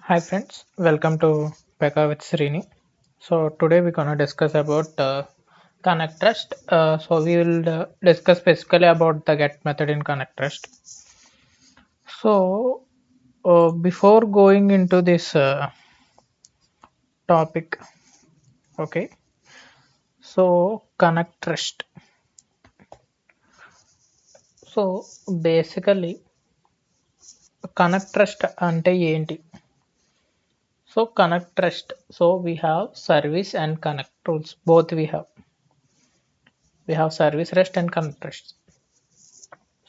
Hi friends, welcome to Pega with Srini. So today we're gonna discuss about connect trust. So we will discuss specifically about the get method in connect trust. So before going into this topic, okay. So connect trust. So basically connect trust ante ఏంటి? So connect trust. So we have service and connect rules. Both we have. We have service rest and connect rest.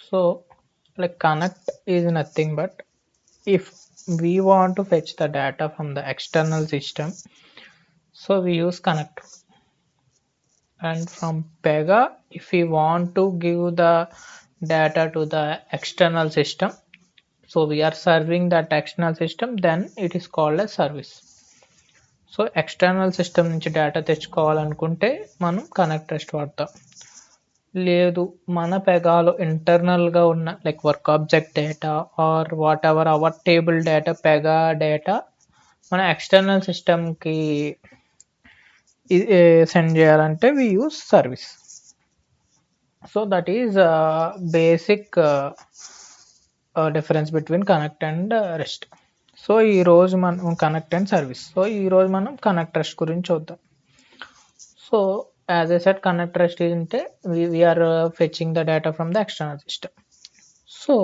So, like connect is nothing but if we want to fetch the data from the external system, so we use connect. And from Pega, if we want to give the data to the external system, so we are serving that external system, then it is called a service. So external system నుంచి data తెచ్చుకోవాలనుకుంటే మనం connect rest వాడతాం. లేదు మన పెగాలో ఇంటర్నల్గా ఉన్న like work object data or whatever our table data Pega data మన ఎక్స్టర్నల్ సిస్టమ్కి సెండ్ చేయాలంటే we use service. So that is basic difference between connect and rest. So ఈరోజు మనం కనెక్ట్ అండ్ సర్వీస్. సో ఈరోజు మనం connect rest గురించి చూద్దాం. So as I said, connect rest is we are fetching the data from the external system. So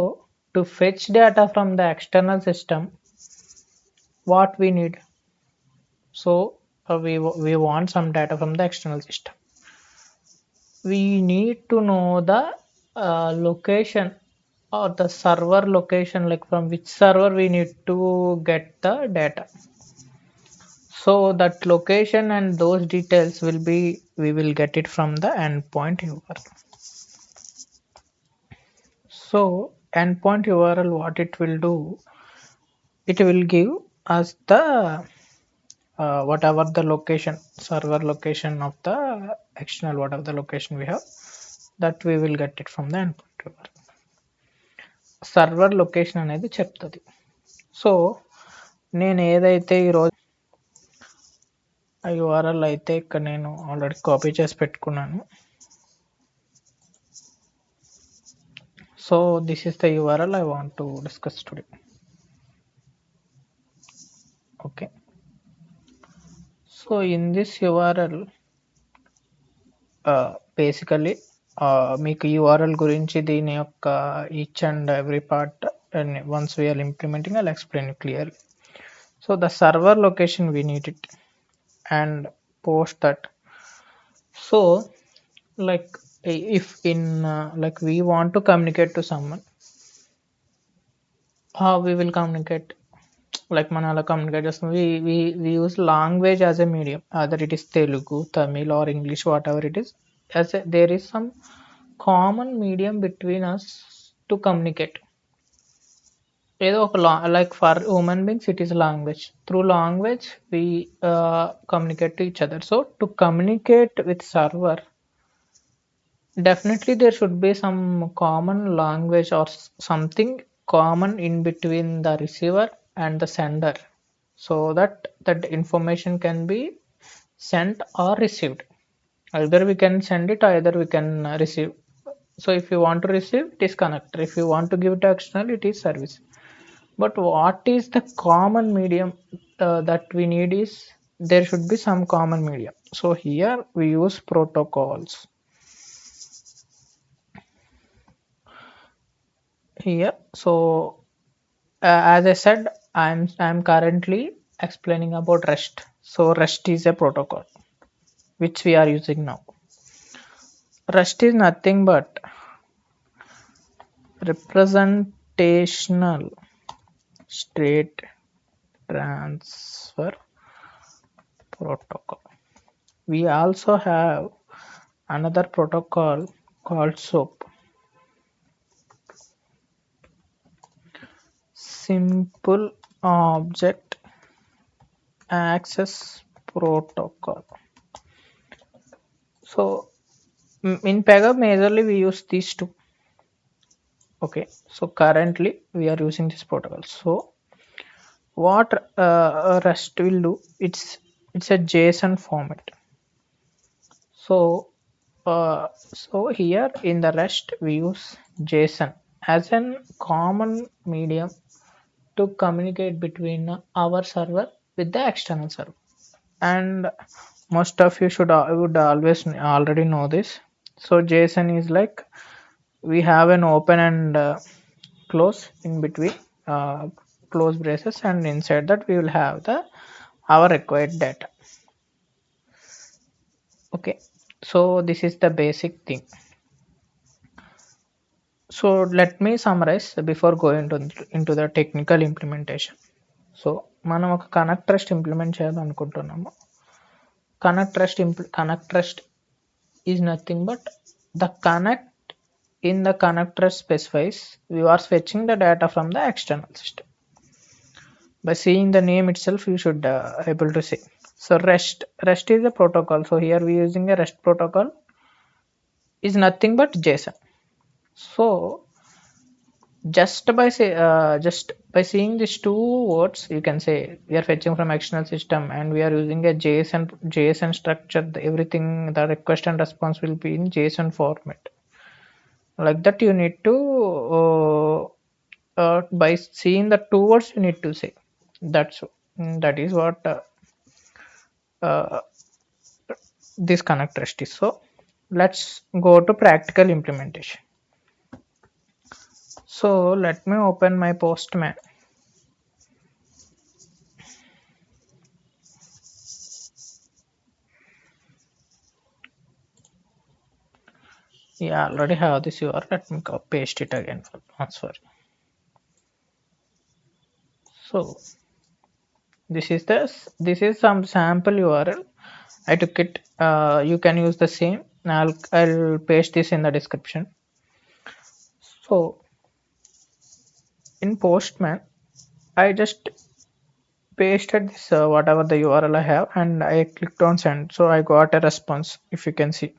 to fetch data from the external system, what we need? So we want some data from the external system. We need to know the location or the server location, like from which server we need to get the data. So that location and those details will be, we will get it from the endpoint URL. So endpoint URL, what it will do, it will give us the whatever the location, server location of the external, whatever the location we have, that we will get it from the endpoint URL. Server location అనేది చెప్తుంది. So నేను ఏదైతే ఈరోజు ఆ URL అయితే ఇక్కడ నేను already copy చేసి పెట్టుకున్నాను. So this is the URL I want to discuss today. Okay, so in this URL basically మీకు యూఆర్ఎల్ గురించి దీని యొక్క each and every part and once we're implementing I'll explain you clearly. So the server location we need it and post that. So like if in like we want to communicate to someone, how we will communicate? Like manala communicate just we use language as a medium, either it is Telugu, Tamil or English, whatever it is, as there is some common medium between us to communicate. ఏదో ఒక like for human beings it is language. Through language we communicate to each other. So to communicate with server, definitely there should be some common language or something common in between the receiver and the sender, so that that information can be sent or received. Either we can send it, either we can receive. So if you want to receive, it is connector. If you want to give it to external, it is service. But what is the common medium that we need is, there should be some common medium. So here we use protocols. Here, so as I said, I'm currently explaining about REST. So REST is a protocol which we are using now. REST is nothing but representational state transfer protocol. We also have another protocol called SOAP, simple object access protocol. So in Pega majorly we use these two. Okay, so currently we are using this protocol. So what rest will do, it's a JSON format. So here in the rest we use JSON as an common medium to communicate between our server with the external server. And most of you would always already know this. So JSON is like, we have an open and close in between, uh, close braces, and inside that we will have the our required data. Okay, so this is the basic thing. So let me summarize before going into the technical implementation. So మనం ఒక connect rest implement చేయాలనుకుంటున్నాము. Connect rest is nothing but the connect in the connector specifies we are fetching the data from the external system. By seeing the name itself you should able to see. So rest is a protocol. So here we using a rest protocol is nothing but JSON. So just by seeing these two words you can say we are fetching from external system and we are using a JSON structure. Everything, the request and response will be in JSON format. Like that you need to by seeing the two words you need to say. That is what uh, this connect rest is. So let's go to practical implementation. So let me open my Postman. Yeah, I already have this URL. Let me paste it again for once for. So this is some sample URL. I took it. You can use the same. I'll paste this in the description. So in Postman, I just pasted this whatever the URL I have, and I clicked on send. So I got a response. If you can see.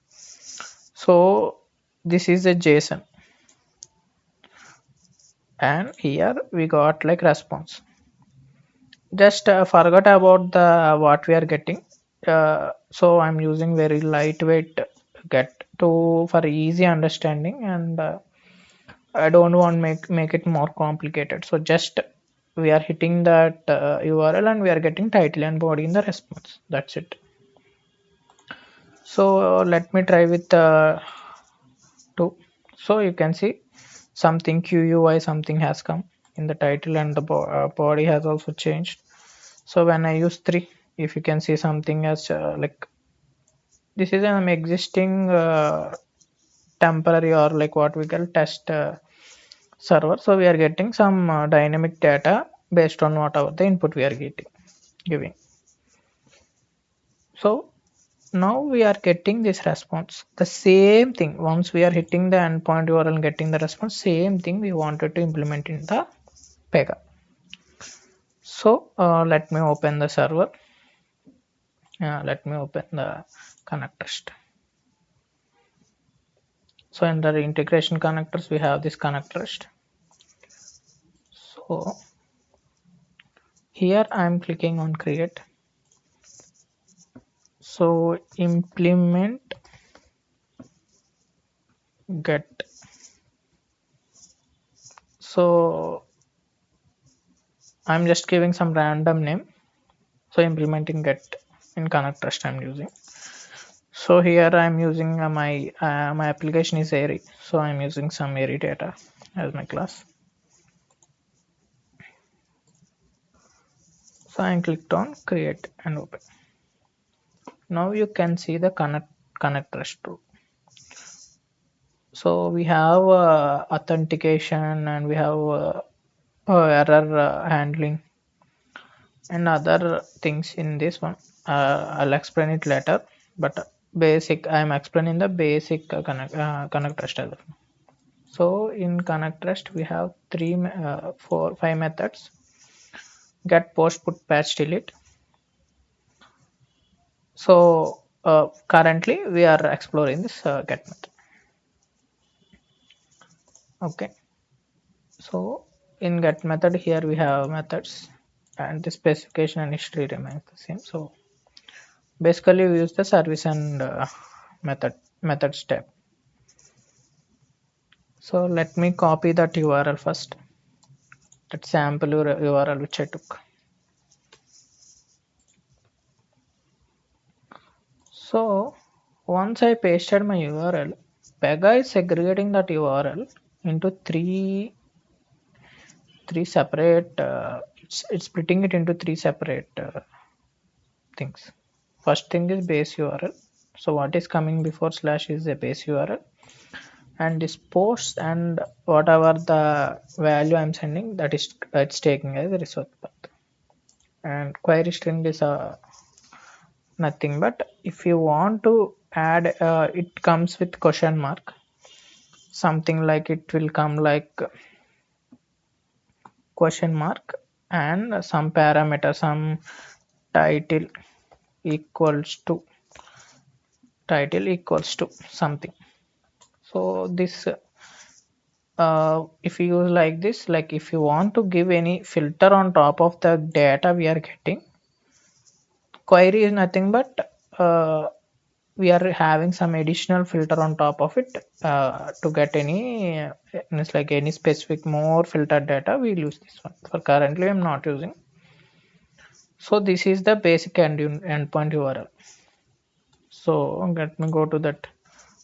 So this is a JSON, and here we got like response. Just forgot about the what we are getting. So I'm using very lightweight get to for easy understanding, and I don't want make it more complicated. So just we are hitting that URL and we are getting title and body in the response. That's it. So let me try with 2. So you can see something QUI something has come in the title, and the body has also changed. So when I use 3, if you can see something as like this is an existing temporary or like what we call test server. So we are getting some dynamic data based on whatever the input we are giving. So now we are getting this response. The same thing, once we are hitting the endpoint URL and getting the response, same thing we wanted to implement in the Pega. So let me open the server. Let me open the connect rest. So under integration connectors we have this connect rest. So here I am clicking on create. So implement get. So I'm just giving some random name. So implementing get in connect rest I'm using. So here I'm using my application is Airy, so I'm using some Airy data as my class. So I clicked on create and open. Now you can see the connect rest tool. So we have authentication, and we have error handling and other things in this one. I'll explain it later, but basic I'm explaining the basic connect rest as well. So in connect rest we have 5 methods: get, post, put, patch, delete. So currently we are exploring this get method. Okay, so in get method here we have methods and the specification and history remains the same. So basically we use the service and method step. So let me copy that URL first, that sample URL which I took. So once I pasted my URL, Pega is segregating that URL into three separate. It's splitting it into three separate things. First thing is base URL. So what is coming before slash is a base URL, and this post and whatever the value I'm sending, that is it's taking as a resource path. And query string is nothing but if you want to add it comes with question mark, something like it will come like question mark and some parameter, some title equals to something. So this if you use like this, like if you want to give any filter on top of the data we are getting, query is nothing but we are having some additional filter on top of it to get any it's like any specific more filtered data. We'll use this one. For currently I'm not using. So this is the basic endpoint URL. So let me go to that,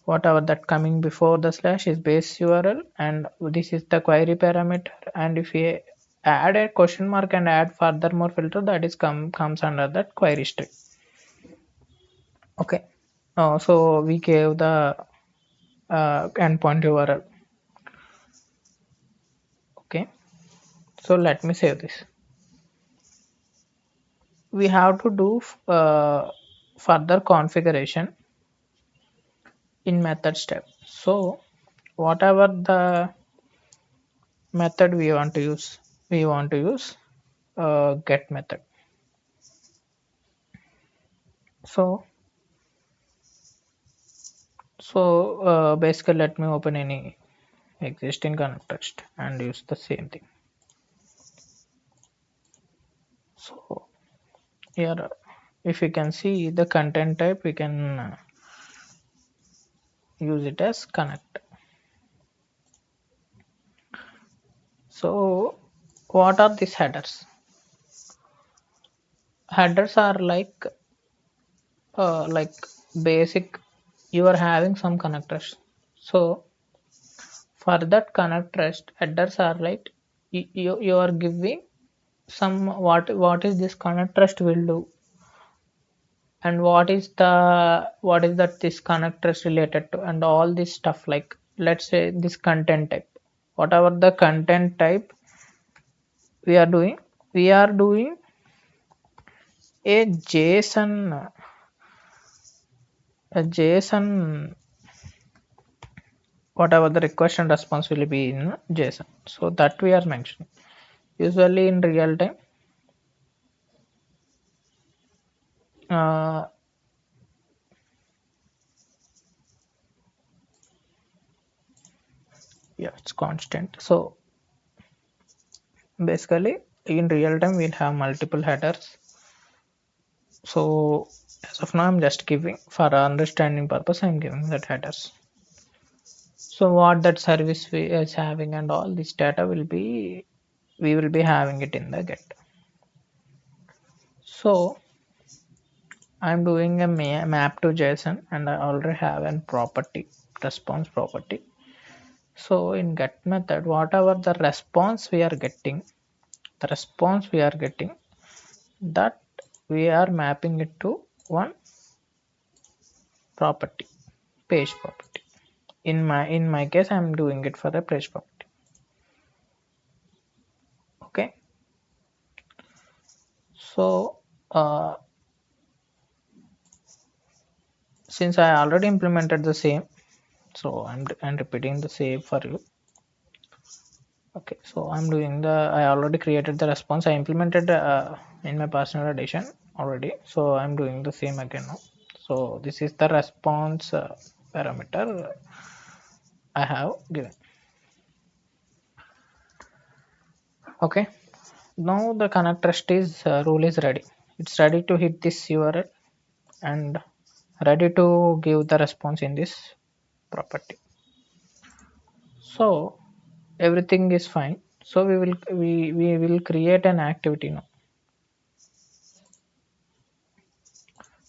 whatever that coming before the slash is base URL, and this is the query parameter. And if we add a question mark and add further more filter, that is comes under that query string. Okay. So we gave the endpoint URL. Okay. So let me save this. We have to do further configuration in method step. So whatever the method we want to use get method. So basically let me open any existing connect text and use the same thing. So here if you can see the content type, we can use it as connect. So what are these headers? Headers are like basic, you are having some connectors. So for that connect rest, headers are like you are giving some what is this connect rest will do, and what is that this connect rest related to, and all this stuff. Like let's say this content type, whatever the content type we are doing a JSON, whatever the request and response will be in JSON. So that we are mentioning. Usually in real time, uh, yeah, it's constant. So basically in real time we'll have multiple headers. So as of now I'm just giving for understanding purpose, I'm giving that headers. So what that service we is having and all this data we will be having it in the get. So I'm doing a map to JSON, and I already have a property, response property. So in get method, whatever the response we are getting, that we are mapping it to one property, page property. In my case, I'm doing it for a page property. Okay. So since I already implemented the same, so I'm repeating the same for you. Okay, so I'm doing I already created the response. I implemented in my personal edition already, so I'm doing the same again now. So this is the response parameter I have given. Okay, Now the connect trust is rule is ready. It's ready to hit this URL and ready to give the response in this property. So everything is fine. So we will create an activity now.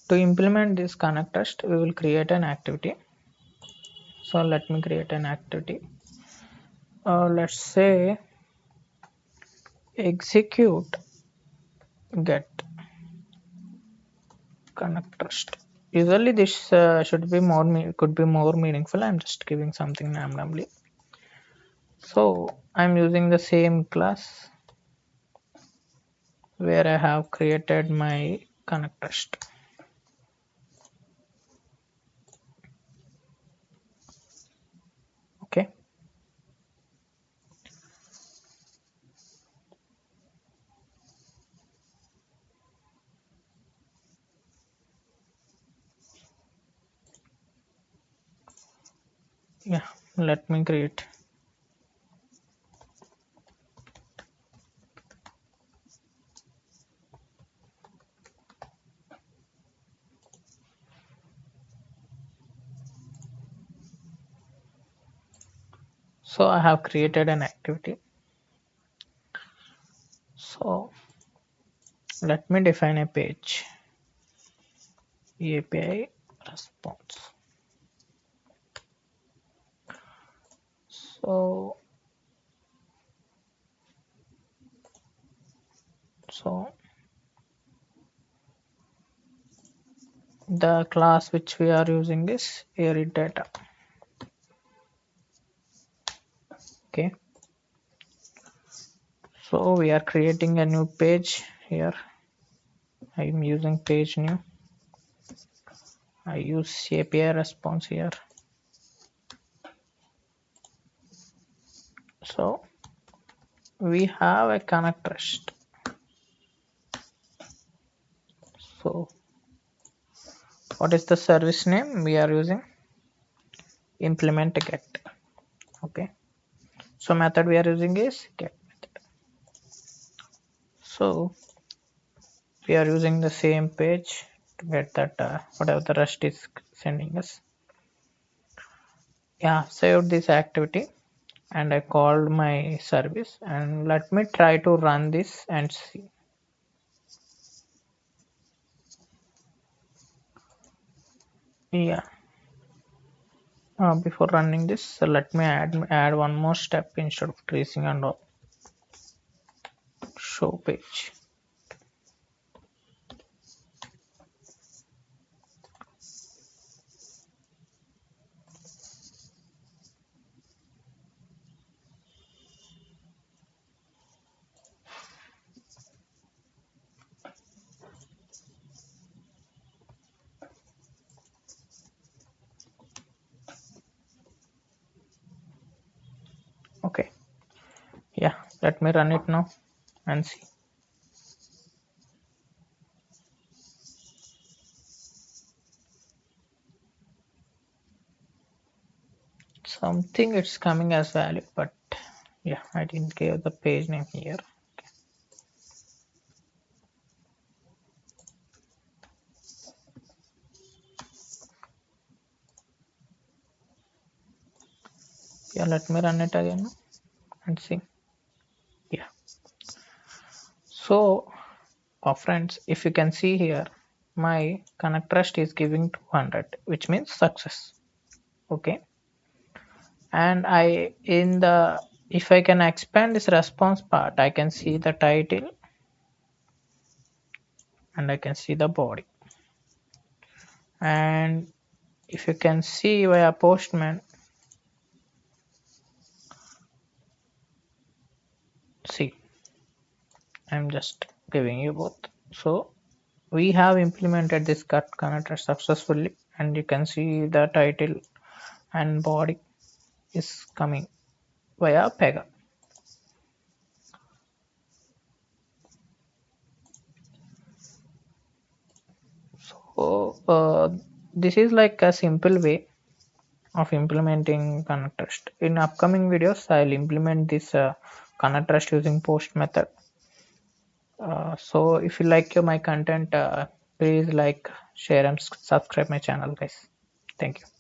To implement this connect trust, we will create an activity. So let me create an activity. Let's say execute get connect trust. Usually this should be more could be more meaningful. I'm just giving something randomly. So I'm using the same class where I have created my connect trust. Okay. Yeah, let me create. So I have created an activity. So let me define a page API response. So so the class which we are using is arid data. Okay. So we are creating a new page here. I am using page new. I use API response here. So we have a connect rest. So what is the service name we are using? Implement get. Okay. So method we are using is get method. So we are using the same page to get that whatever the rest is sending us. Yeah, saved this activity and I called my service, and let me try to run this and see. Yeah, before running this, let me add one more step instead of tracing and all. Show page. Okay, yeah, let me run it now and see. Something it's coming as value, but yeah, I didn't give the page name here. Yeah, let me run it again and see. Yeah, so friends, if you can see here, my connect trust is giving 200, which means success. Okay, and I in the, if I can expand this response part, I can see the title and I can see the body. And if you can see via postman, see, I'm just giving you both. So we have implemented this cut connector successfully, and you can see the title and body is coming via Pega. So this is like a simple way of implementing connect trust. In upcoming videos, I'll implement this connect trust using post method So if you like my content, please like, share, and subscribe my channel, guys. Thank you.